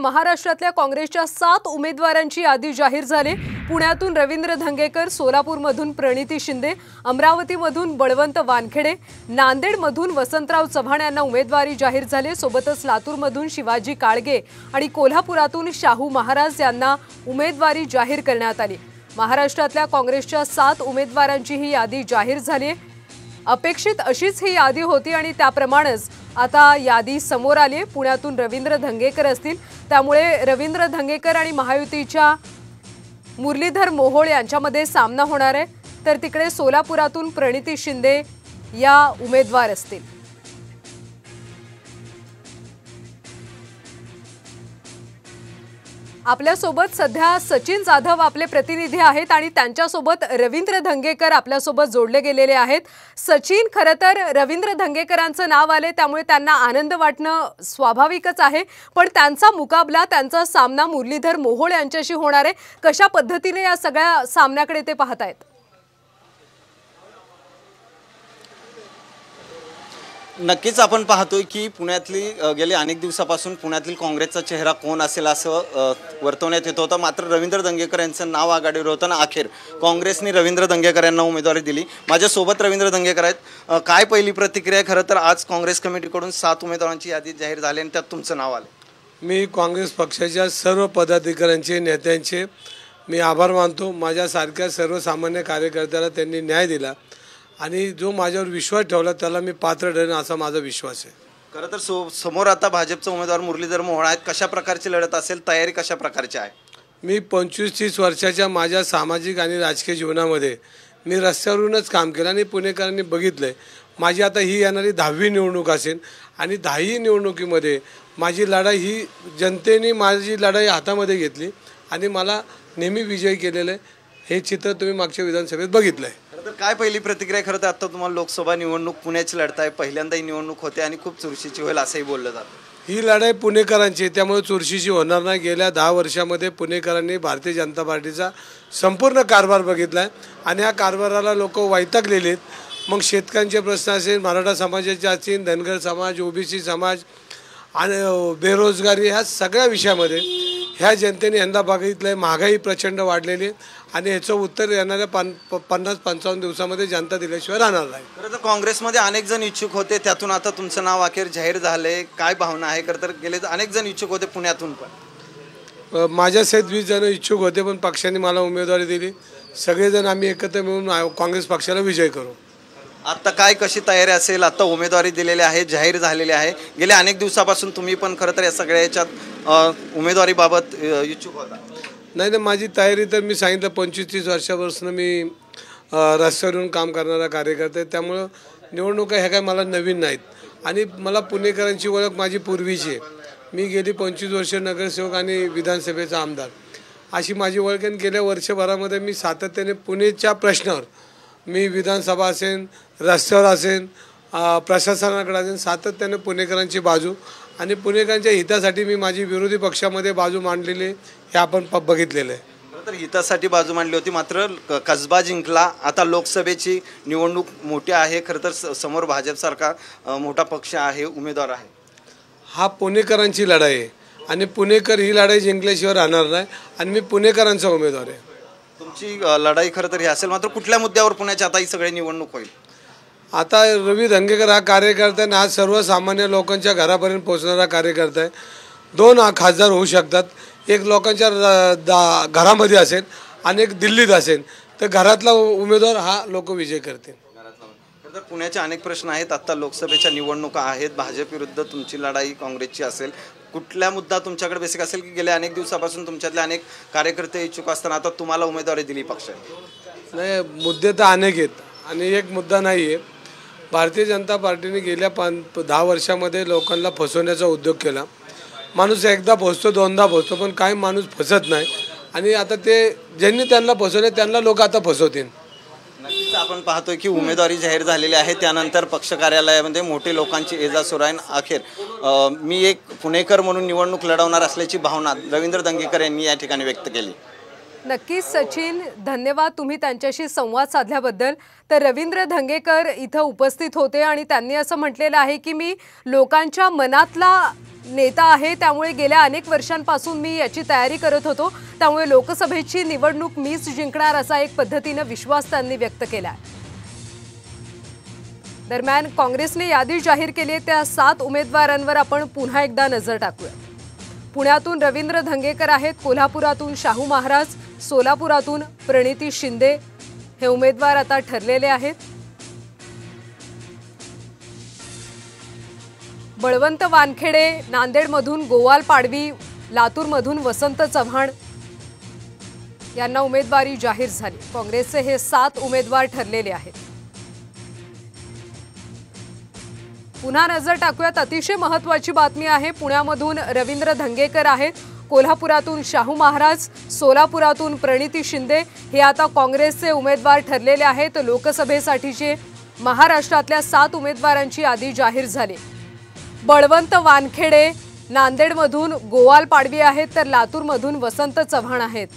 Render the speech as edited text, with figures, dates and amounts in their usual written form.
महाराष्ट्रातल्या काँग्रेसच्या 7 उमेदवारांची यादी जाहीर झाली। पुण्यातून रवींद्र धंगेकर, सोलापूरमधून प्रणिती शिंदे, अमरावतीमधून बळवंत वानखेडे, नांदेडमधून वसंतराव चव्हाण यांना उमेदवारी जाहीर झाली। सोबतच लातूरमधून शिवाजी काळगे आणि कोल्हापुरातून शाहू महाराज यांना उमेदवारी जाहीर करण्यात आली। महाराष्ट्रातल्या काँग्रेसच्या 7 उमेदवारांची ही यादी जाहीर झाली आहे। अपेक्षित अशीच ही यादी होती आणि त्याप्रमाणेच आता यादी समोर आली आहे। पुण्यातून रवींद्र धंगेकर असतील, त्यामुळे रवींद्र धंगेकर आणि महायुतीच्या मुरलीधर मोहोळ यांच्यामध्ये सामना होणार आहे। तर तिकडे सोलापुरातून प्रणिती शिंदे या उमेदवार असतील। आपल्यासोबत सध्या सचिन जाधव आपले प्रतिनिधी आहेत आणि त्यांच्यासोबत रवींद्र धंगेकर आपल्यासोबत जोडले गेलेले आहेत। सचिन, खरं तर रवींद्र धंगेकरांचं नाव आले त्यामुळे त्यांना आनंद वाटणं स्वाभाविकच आहे, पण त्यांचा मुकाबला, त्यांचा सामना मुरलीधर मोहोळ यांच्याशी होणार आहे। कशा पद्धतीने या सगळ्या सामन्याकडे ते पाहतायत? नक्कीच आपण पाहतोय की पुण्यातली गेली अनेक दिवसापासून पुण्यातील काँग्रेसचा चेहरा कोण असेल असं वर्तवण्यात येत होतं। मात्र रवींद्र धंगेकर यांचं नाव आघाडीवर होतं आणि अखेर काँग्रेसने रवींद्र धंगेकर यांना उमेदवारी दिली। माझ्यासोबत रवींद्र धंगेकर आहेत। काय पहिली प्रतिक्रिया? खरं तर आज काँग्रेस कमिटीकडून 7 उमेदवारांची यादी जाहीर झाली आणि त्यात तुमचं नाव आलं। मी काँग्रेस पक्षाच्या सर्व पदाधिकाऱ्यांचे, नेत्यांचे मी आभार मानतो। माझ्यासारख्या सर्वसामान्य कार्यकर्त्याला त्यांनी न्याय दिला आणि जो माझ्यावर विश्वास ठेवला त्याला मी पात्र ठरेन असा माझा विश्वास आहे। खरं तर समोर आता भाजपचा उमेदवार मुरलीधर मोहोळ आहेत। कशा प्रकारची लढत असेल, तयारी कशा प्रकारची आहे? मी 25-30 वर्षाच्या माझ्या सामाजिक आणि राजकीय जीवनामध्ये मी रस्त्यावरूनच काम केलं आणि पुणेकरांनी बघितलं आहे। माझी आता ही येणारी 10वी निवडणूक असेल आणि 10ही निवडणुकीमध्ये माझी लढाई ही जनतेने माझी लढाई हातामध्ये घेतली आणि मला नेहमी विजयी केलेलं आहे। हे चित्र तुम्ही मागच्या विधानसभेत बघितलं आहे। तर काय पहिली प्रतिक्रिया? खरं तर आता तुम्हाला लोकसभा निवडणूक पुण्याची लढताय, पहिल्यांदा ही निवडणूक होते आणि खूप चुरशीची होईल असंही बोललं जातं। ही लढाई पुणेकरांची, त्यामुळे चुरशीची होणार नाही। गेल्या 10 वर्षामध्ये पुणेकरांनी भारतीय जनता पार्टीचा संपूर्ण कारभार बघितला आहे आणि या कारभाराला लोक वैतागलेले आहेत। मग शेतकऱ्यांचे प्रश्न असेल, मराठा समाजाचे असतील, धनगर समाज, ओबीसी समाज आणि बेरोजगारी, ह्या सगळ्या विषयामध्ये ह्या जनतेने यंदा बघितलं आहे। महागाई प्रचंड वाढलेली आणि याचं उत्तर येणाऱ्या 50-55 दिवसामध्ये जनता दिल्याशिवाय राहणार नाही। खरं तर काँग्रेसमध्ये अनेक जण इच्छुक होते, त्यातून आता तुमचं नाव अखेर जाहीर झालंय। काय भावना आहे? खरं तर गेले अनेक जण इच्छुक होते पुण्यातून, पण माझ्यासहित 20 जण इच्छुक होते, पण पक्षाने मला उमेदवारी दिली। सगळेजण आम्ही एकत्र मिळून काँग्रेस पक्षाला विजय करू। आता काय कशी तयारी असेल? आता उमेदवारी दिलेली आहे, जाहीर झालेली आहे। गेल्या अनेक दिवसापासून तुम्ही पण खरं तर या सगळ्या याच्यात उमेदवारीबाबत इच्छुक होता? नाही, माझी तयारी तर मी सांगितलं 25-30 वर्षापासून मी रस्त्यावरून काम करणारा कार्यकर्ता आहे, त्यामुळं निवडणुका ह्या काय मला नवीन नाहीत आणि मला पुणेकरांची ओळख माझी पूर्वीची आहे। मी गेली 25 वर्ष नगरसेवक आणि विधानसभेचा आमदार अशी माझी ओळख आहे। गेल्या वर्षभरामध्ये मी सातत्याने पुणेच्या प्रश्नावर मी विधानसभा असेल, रस्त्यावर असेल, प्रशासनाकडे असेल, सातत्याने पुणेकरांची बाजू आणि पुणेकरांच्या हितासाठी मी माझी विरोधी पक्षामध्ये बाजू मांडलेली हे आपण बघितलेलं आहे। खरं तर हितासाठी बाजू मांडली होती, मात्र कसबा जिंकला। आता लोकसभेची निवडणूक मोठी आहे, खरं तर समोर भाजपसारखा मोठा पक्ष आहे, उमेदवार आहे। हा पुणेकरांची लढाई आहे आणि पुणेकर ही लढाई जिंकल्याशिवाय राहणार नाही आणि मी पुणेकरांचा उमेदवार आहे। तुमची लढाई खरं तर ही असेल, मात्र कुठल्या मुद्द्यावर पुण्याची आता ही सगळी निवडणूक होईल? आता रवी धंगेकर हा कार्यकर्ता आहे, आज सर्वसामान्य लोकांच्या घरापर्यंत पोहोचणारा कार्यकर्ता आहे। 2 खासदार होऊ शकतात, एक लोकांच्या घरामध्ये असेल आणि एक दिल्लीत असेल, तर घरातला उमेदवार हा लोक विजय करतील। तर पुण्याचे अनेक प्रश्न आहेत, आता लोकसभेच्या निवडणुका आहेत, भाजप विरुद्ध तुमची लढाई काँग्रेसची असेल। कुठला मुद्दा तुमच्याकडे बेसिक असेल की गेल्या अनेक दिवसापासून तुमच्यातले अनेक कार्यकर्ते इच्छुक असताना आता तुम्हाला उमेदवारी दिली पक्षाने? नाही, मुद्दे तर अनेक आहेत आणि एक मुद्दा नाही आहे। भारतीय जनता पार्टीने गेल्या 10 वर्षामध्ये लोकांना फसवण्याचा उद्योग केला। माणूस एकदा फसतो, दोनदा फसतो, पण काही माणूस फसत नाही आणि आता ते ज्यांनी त्यांना फसवले त्यांना लोक आता फसवतील। नक्कीच आपण पाहतोय की उमेदवारी जाहीर झालेली आहे, त्यानंतर पक्ष कार्यालयामध्ये मोठे लोकांची ये जा सुरू आहे। अखेर मी एक पुणेकर म्हणून निवडणूक लढवणार असल्याची भावना रवींद्र धंगेकर यांनी या ठिकाणी व्यक्त केली। नक्कीच सचिन, धन्यवाद तुम्ही त्यांच्याशी संवाद साधल्याबद्दल। तर रवींद्र धंगेकर इथं उपस्थित होते आणि त्यांनी असं म्हटलेलं आहे की मी लोकांच्या मनातला नेता आहे, त्यामुळे गेल्या अनेक वर्षांपासून मी याची तयारी करत होतो, त्यामुळे लोकसभेची निवडणूक मीच जिंकणार असा एक पद्धतीने विश्वास त्यांनी व्यक्त केला. दरम्यान काँग्रेसने यादी जाहीर केली. त्या 7 उमेदवारांवर आपण पुन्हा एकदा नजर टाकूया. पुण्यातून रवींद्र धंगेकर आहेत, कोल्हापुरातून शाहू महाराज, सोलापुरातून प्रणिती शिंदे हे उमेदवार आता ठरलेले आहेत. बळवंत वानखेडे नांदेडमधून गोवाल पाडवी, लातूरमधून वसंत चव्हाण यांना उमेदवारी जाहीर झाली. काँग्रेसचे हे 7 उमेदवार ठरलेले आहेत. पुन्हा नजर टाकूयात. अतिशय महत्त्वाची बातमी आहे. पुण्यामधून रवींद्र धंगेकर आहेत, कोल्हापुरातून शाहू महाराज, सोलापुरातून प्रणिती शिंदे हे आता काँग्रेसचे उमेदवार ठरलेले आहेत. लोकसभेसाठीचे महाराष्ट्रातल्या 7 उमेदवारांची यादी जाहीर झाली. बळवंत वानखेडे नांदेडमधून गोवाल पाडवी आहेत, तर लातूरमधून वसंत चव्हाण आहेत.